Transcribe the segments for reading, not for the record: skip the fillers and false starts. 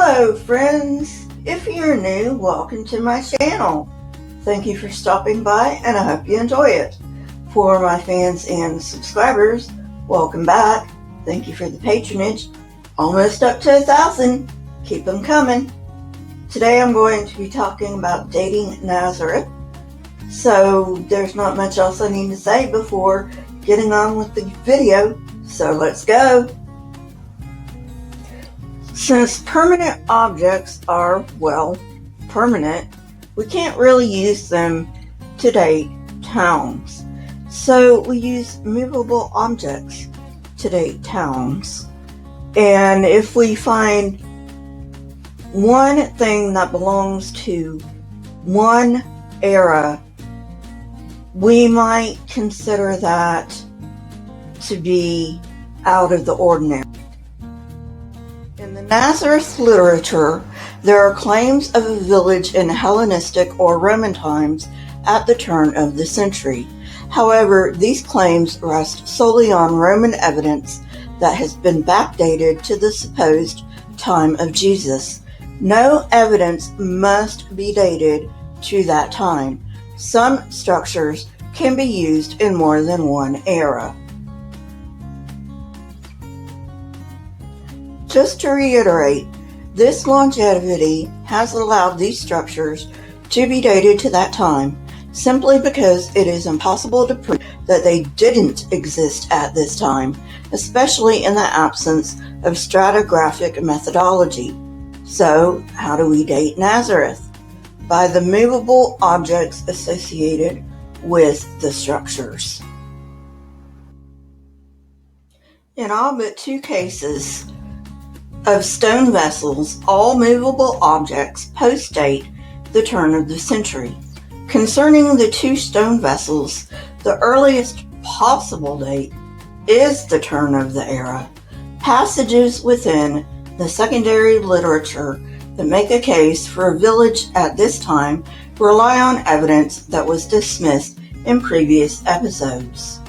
Hello friends, if you're new, welcome to my channel. Thank you for stopping by and I hope you enjoy it. For my fans and subscribers, welcome back. Thank you for the patronage. Almost up to 1,000. Keep them coming. Today I'm going to be talking about dating Nazareth. So there's not much else I need to say before getting on with the video. So let's go. Since permanent objects are, permanent, we can't really use them to date towns. So we use movable objects to date towns. And if we find one thing that belongs to one era, we might consider that to be out of the ordinary. In the Nazareth literature, there are claims of a village in Hellenistic or Roman times at the turn of the century. However, these claims rest solely on Roman evidence that has been backdated to the supposed time of Jesus. No evidence must be dated to that time. Some structures can be used in more than one era. Just to reiterate, this longevity has allowed these structures to be dated to that time simply because it is impossible to prove that they didn't exist at this time, especially in the absence of stratigraphic methodology. So, how do we date Nazareth? By the movable objects associated with the structures. In all but two cases of stone vessels, all movable objects post-date the turn of the century. Concerning the two stone vessels, the earliest possible date is the turn of the era. Passages within the secondary literature that make a case for a village at this time rely on evidence that was dismissed in previous episodes.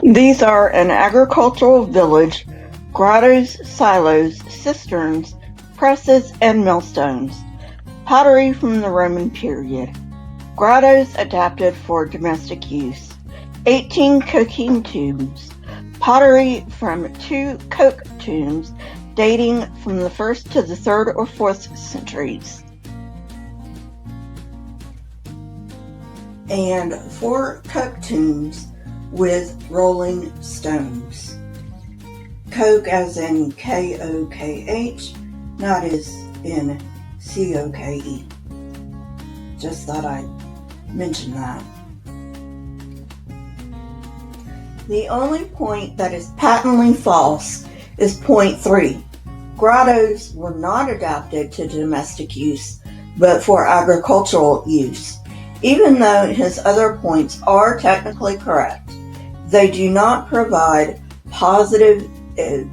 These are an agricultural village, grottos, silos, cisterns, presses, and millstones. Pottery from the Roman period. Grottos adapted for domestic use. 18 cooking tombs. Pottery from 2 coke tombs dating from the 1st to the 3rd or 4th centuries. And 4 coke tombs with rolling stones. Coke as in K-O-K-H, not as in C-O-K-E. Just thought I'd mention that. The only point that is patently false is point 3. Grottos were not adapted to domestic use, but for agricultural use. Even though his other points are technically correct, they do not provide positive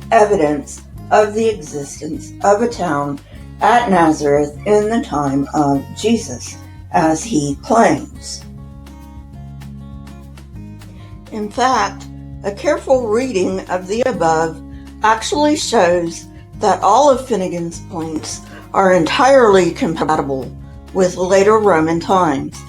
evidence of the existence of a town at Nazareth in the time of Jesus, as he claims. In fact, a careful reading of the above actually shows that all of Finnegan's points are entirely compatible with later Roman times.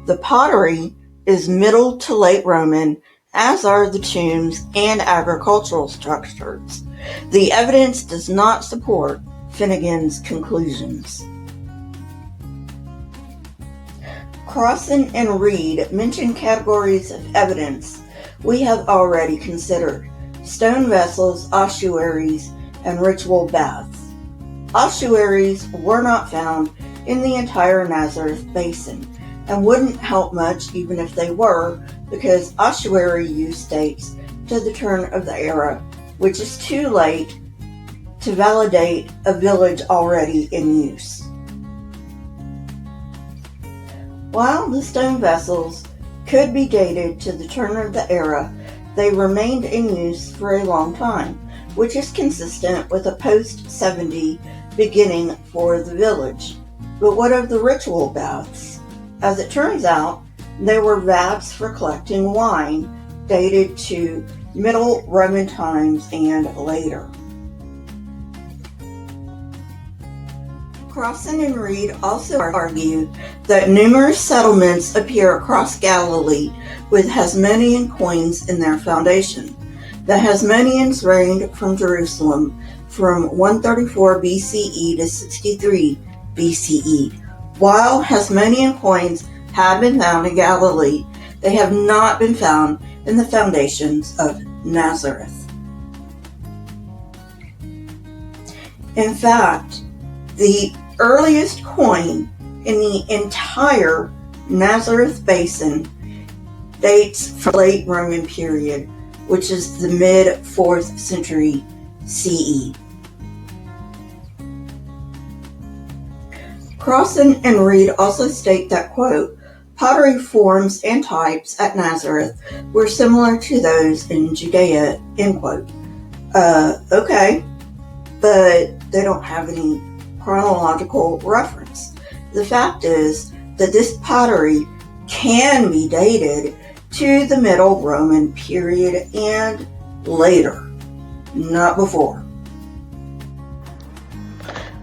The pottery is Middle to Late Roman, as are the tombs and agricultural structures. The evidence does not support Finnegan's conclusions. Crossan and Reed mention categories of evidence we have already considered: stone vessels, ossuaries, and ritual baths. Ossuaries were not found in the entire Nazareth basin, and wouldn't help much even if they were, because ossuary use dates to the turn of the era, which is too late to validate a village already in use. While the stone vessels could be dated to the turn of the era, they remained in use for a long time, which is consistent with a post-70 beginning for the village. But what of the ritual baths? As it turns out, they were vats for collecting wine dated to Middle Roman times and later. Crossan and Reed also argue that numerous settlements appear across Galilee with Hasmonean coins in their foundation. The Hasmoneans reigned from Jerusalem from 134 BCE to 63 BCE. While Hasmonean coins have been found in Galilee, they have not been found in the foundations of Nazareth. In fact, the earliest coin in the entire Nazareth basin dates from the late Roman period, which is the mid-4th century CE. Crossan and Reed also state that, quote, pottery forms and types at Nazareth were similar to those in Judea, end quote. Okay, but they don't have any chronological reference. The fact is that this pottery can be dated to the Middle Roman period and later, not before.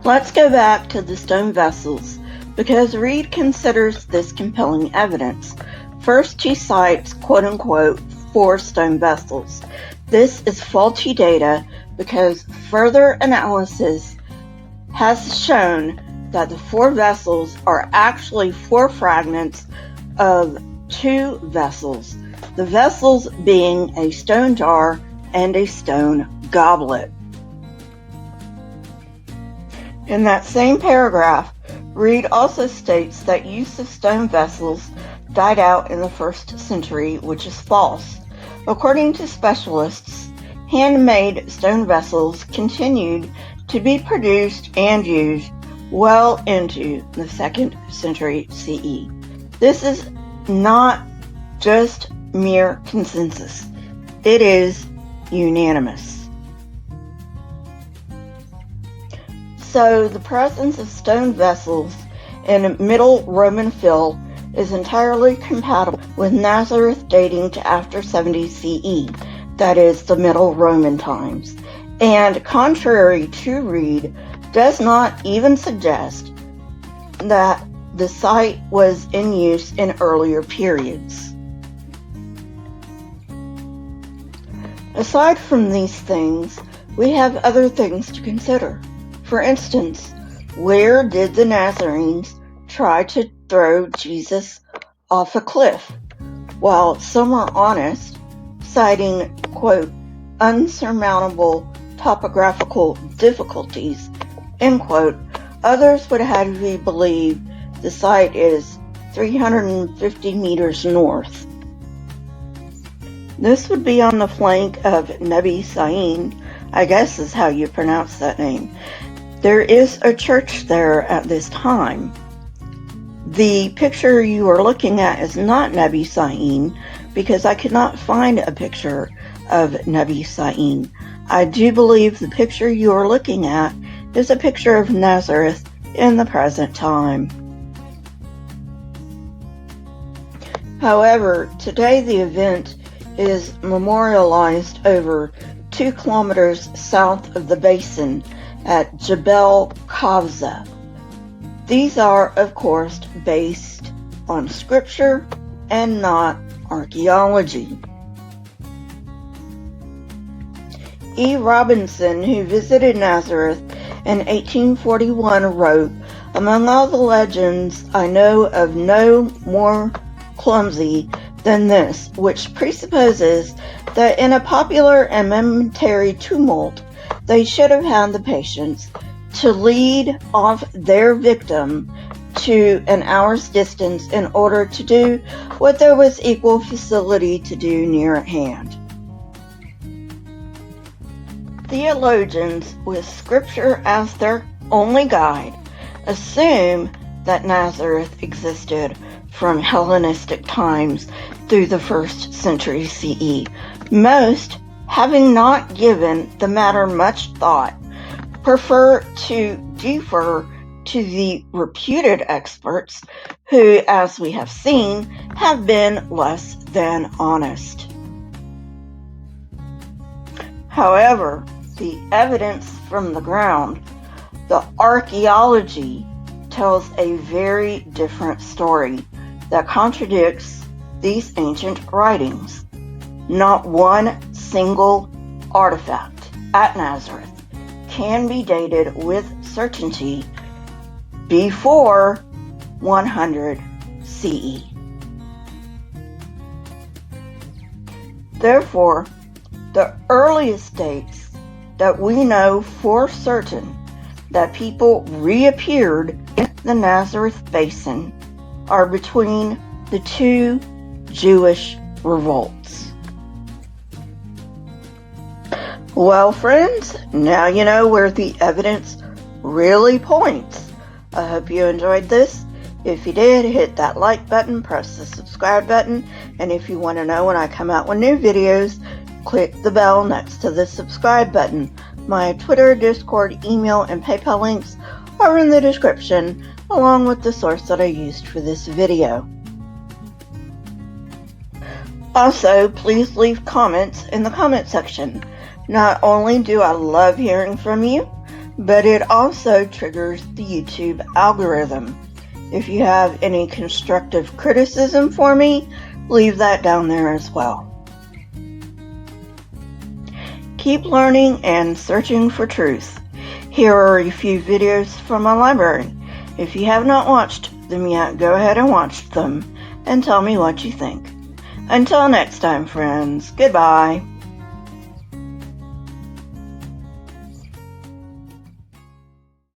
Let's go back to the stone vessels, because Reed considers this compelling evidence. First, he cites, quote-unquote, 4 stone vessels. This is faulty data because further analysis has shown that the 4 vessels are actually 4 fragments of 2 vessels, the vessels being a stone jar and a stone goblet. In that same paragraph, Reed also states that use of stone vessels died out in the 1st century, which is false. According to specialists, handmade stone vessels continued to be produced and used well into the 2nd century CE. This is not just mere consensus. It is unanimous. So the presence of stone vessels in Middle Roman fill is entirely compatible with Nazareth dating to after 70 CE, that is, the Middle Roman times, and contrary to Reed, does not even suggest that the site was in use in earlier periods. Aside from these things, we have other things to consider. For instance, where did the Nazarenes try to throw Jesus off a cliff? While some are honest, citing, quote, unsurmountable topographical difficulties, end quote, others would have you believe the site is 350 meters north. This would be on the flank of Nebi Sa'in, I guess is how you pronounce that name. There is a church there at this time. The picture you are looking at is not Nebi Sa'in because I could not find a picture of Nebi Sa'in. I do believe the picture you are looking at is a picture of Nazareth in the present time. However, today the event is memorialized over 2 kilometers south of the basin at Jebel Kavza. These are, of course, based on scripture and not archaeology. E. Robinson, who visited Nazareth in 1841, wrote, among all the legends, I know of no more clumsy than this, which presupposes that in a popular and momentary tumult, they should have had the patience to lead off their victim to an hour's distance in order to do what there was equal facility to do near at hand. Theologians, with scripture as their only guide, assume that Nazareth existed from Hellenistic times through the 1st century CE. Most, having not given the matter much thought, prefer to defer to the reputed experts who, as we have seen, have been less than honest. However, the evidence from the ground The archeology tells a very different story that contradicts these ancient writings. Not one single artifact at Nazareth can be dated with certainty before 100 CE. Therefore, the earliest dates that we know for certain that people reappeared in the Nazareth basin are between the two Jewish revolts. Well, friends, now you know where the evidence really points. I hope you enjoyed this. If you did, hit that like button, press the subscribe button, and if you want to know when I come out with new videos, click the bell next to the subscribe button. My Twitter, Discord, email, and PayPal links are in the description, along with the source that I used for this video. Also, please leave comments in the comment section. Not only do I love hearing from you, but it also triggers the YouTube algorithm. If you have any constructive criticism for me, leave that down there as well. Keep learning and searching for truth. Here are a few videos from my library. If you have not watched them yet, go ahead and watch them and tell me what you think. Until next time, friends, goodbye.